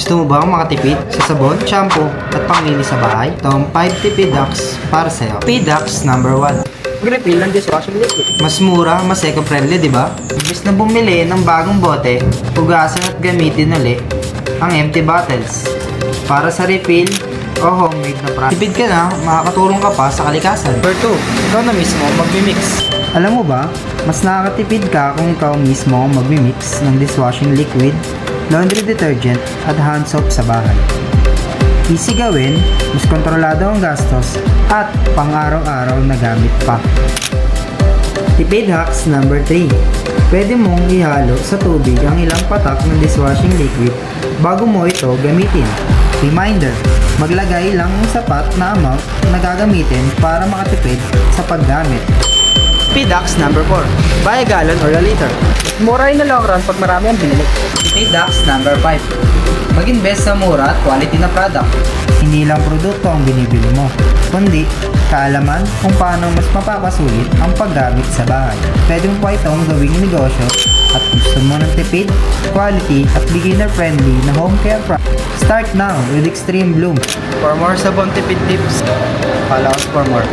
Gusto mo ba makatipid sa sabon, shampoo, at panglinis sa bahay? Ito ang 5 tipid hacks para sa'yo. Tipid hacks number 1. Mag-refill ng dishwashing liquid. Mas mura, mas eco-friendly, di ba? Imbis na bumili ng bagong bote, hugasan at gamitin ulit ang empty bottles. Para sa refill o homemade na product. Tipid ka na, makakatulong ka pa sa kalikasan. Number 2, ikaw na mismo magmi-mix. Alam mo ba, mas nakakatipid ka kung ikaw mismo ang magmi-mix ng dishwashing liquid, laundry detergent at hand soap sa bahay. Easy gawin, mas kontrolado ang gastos, at pang-araw-araw na gamit pa. Tipid hacks number 3. Pwede mong ihalo sa tubig ang ilang patak ng dishwashing liquid bago mo ito gamitin. Reminder, maglagay lang ng sapat na amount na gagamitin para makatipid sa paggamit. Tipid hacks number 4, buy a gallon or a liter. Mura in the long run pag marami ang binili. Tipid hacks number 5. Mag-invest sa mura at quality na product. Hindi lang produkto ang binibili mo, kundi kaalaman kung paano mas mapapasulit ang paggamit sa bahay. Pwede mo pa itong gawing negosyo at gusto mo ng tipid, quality at beginner-friendly na home care product. Start now with Extreme Bloom. For more sabon tipid tips, follow us for more.